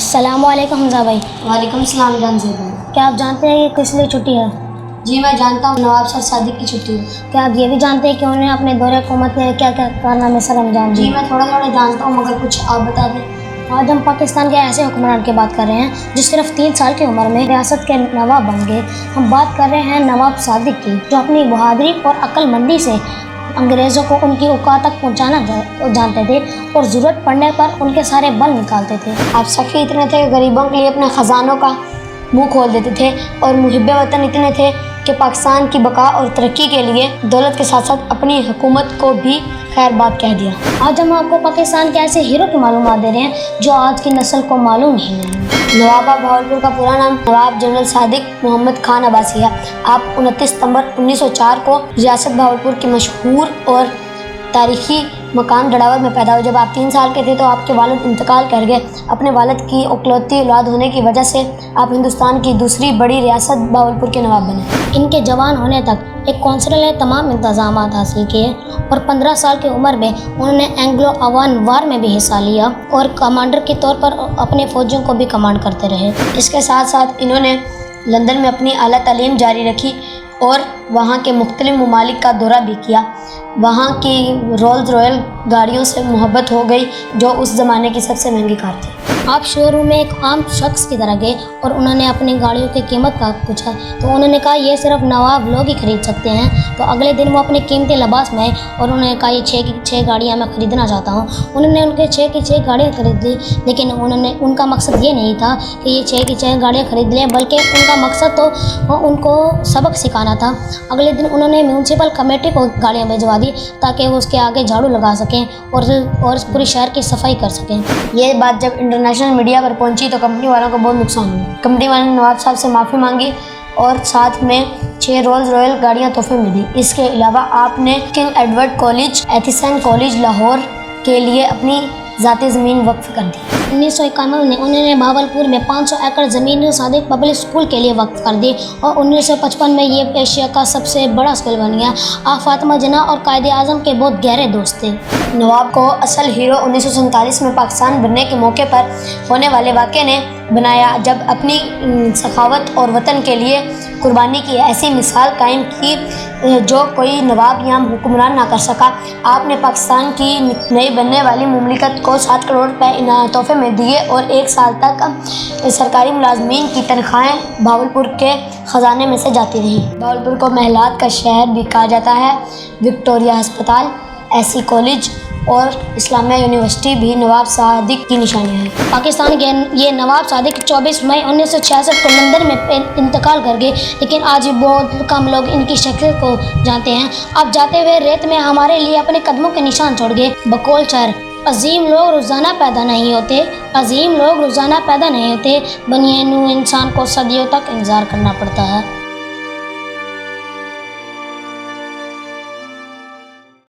अस्सलाम वालेकुम हमजा भाई। वालेकुम सलाम जान से भाई। क्या आप जानते हैं कि किस लिए छुट्टी है? जी मैं जानता हूँ, नवाब सर सादिक की छुट्टी है। क्या आप ये भी जानते हैं कि उन्हें अपने दौरे हुकूमत में क्या क्या कारनामे सर अंजाम जी दिए? मैं थोड़ा थोड़ा जानता हूँ, मगर कुछ आप बता दें। आज हम पाकिस्तान के ऐसे हुक्मरान की बात कर रहे हैं जो सिर्फ 3 साल की उम्र में रियासत के नवाब बन गए। हम बात कर रहे हैं नवाब सादिक की, जो अपनी बहादुरी और अक्लमंदी से अंग्रेज़ों को उनकी औकात तक पहुंचाना जानते थे और ज़रूरत पड़ने पर उनके सारे बल निकालते थे। आप सखी इतने थे कि गरीबों के लिए अपने ख़जानों का मुंह खोल देते थे, और मुहिब्बे वतन इतने थे कि पाकिस्तान की बका और तरक्की के लिए दौलत के साथ साथ अपनी हुकूमत को भी खैर बात कह दिया। आज हम आपको पाकिस्तान के ऐसे हीरो की मालूमात दे रहे हैं जो आज की नस्ल को मालूम ही नहीं। नवाब भावलपुर का पूरा नाम नवाब जनरल सादिक मोहम्मद खान अब्बासी है। आप 29 सितंबर 1904 को रियासत भावलपुर के मशहूर और तारीखी मकाम डड़ावर में पैदा हुए। जब आप 3 साल के थे तो आपके वालिद इंतकाल कर गए। अपने वालिद की इकलौती औलाद होने की वजह से आप हिंदुस्तान की दूसरी बड़ी रियासत भावलपुर के नवाब बने। इनके जवान होने तक एक कौंसिल ने तमाम इंतजाम हासिल किए और 15 साल की उम्र में उन्होंने एंग्लो अफगान वार में भी हिस्सा लिया और कमांडर के तौर पर अपने फौजियों को भी कमांड करते रहे। इसके साथ साथ इन्होंने लंदन में अपनी आला तालीम जारी रखी और वहाँ के मुख्तलिफ ममालिक का दौरा भी किया। वहाँ की रोल्स रॉयल गाड़ियों से मोहब्बत हो गई, जो उस ज़माने की सबसे महंगी कार थी। आप शोरूम में एक आम शख्स की तरह गए और उन्होंने अपनी गाड़ियों की कीमत का पूछा तो उन्होंने कहा ये सिर्फ नवाब लोग ही खरीद सकते हैं। तो अगले दिन वो अपने कीमती लिबास में और उन्होंने कहा ये 6 की 6 गाड़ियाँ मैं ख़रीदना चाहता हूँ। उन्होंने उनके 6 की 6 गाड़ियाँ खरीद ली, लेकिन उनका मकसद ये नहीं था कि ये 6 की 6 गाड़ियाँ खरीद लें, बल्कि उनका मकसद तो उनको सबक सिखाना था। अगले दिन उन्होंने म्यूनसिपल कमेटी को गाड़ियाँ भिजवा दी ताकि वो उसके आगे झाड़ू लगा सकें और पूरे शहर की सफाई कर सकें। ये बात जब इंटरनेशनल मीडिया पर पहुंची तो कंपनी वालों को बहुत नुकसान हुआ। कंपनी वालों ने नवाब साहब से माफ़ी मांगी और साथ में 6 रोल्स रॉयल गाड़ियाँ तोहफे में दी। इसके अलावा आपने King Edward College, Aitchison College Lahore के लिए अपनी ज़ाती ज़मीन वक्फ कर दी। 1951 में उन्होंने भावलपुर में 500 एकड़ ज़मीन सादिक पब्लिक स्कूल के लिए वक्फ कर दी और 1955 में ये एशिया का सबसे बड़ा स्कूल बन गया। आप फातिमा जिन्ना और कायदे आज़म के बहुत गहरे दोस्त थे। नवाब को असल हीरो 1947 में पाकिस्तान बनने के मौके पर होने वाले वाक़े ने बनाया, जब अपनी सखावत और वतन के लिए कुर्बानी की ऐसी मिसाल कायम की जो कोई नवाब या हुक्मरान ना कर सका। आपने पाकिस्तान की नई बनने वाली मुमलिकत को 7 करोड़ रुपए तोहफे में दिए और 1 साल तक सरकारी मुलाजमीन की तनख्वाहें भावलपुर के ख़जाने में से जाती रही। भावलपुर को महलात का शहर भी कहा जाता है। विक्टोरिया अस्पताल, एसी कॉलेज और इस्लामिया यूनिवर्सिटी भी नवाब सादिक की निशानियाँ हैं। पाकिस्तान के ये नवाब सादिक 24 मई 1966 को लंदन में इंतकाल कर गए, लेकिन आज भी बहुत कम लोग इनकी शख्सियत को जानते हैं। अब जाते हुए रेत में हमारे लिए अपने कदमों के निशान छोड़ गए। बकौल शायर, अजीम लोग रोज़ाना पैदा नहीं होते, अजीम लोग रोज़ाना पैदा नहीं होते, बनिए नू इंसान को सदियों तक इंतज़ार करना पड़ता है।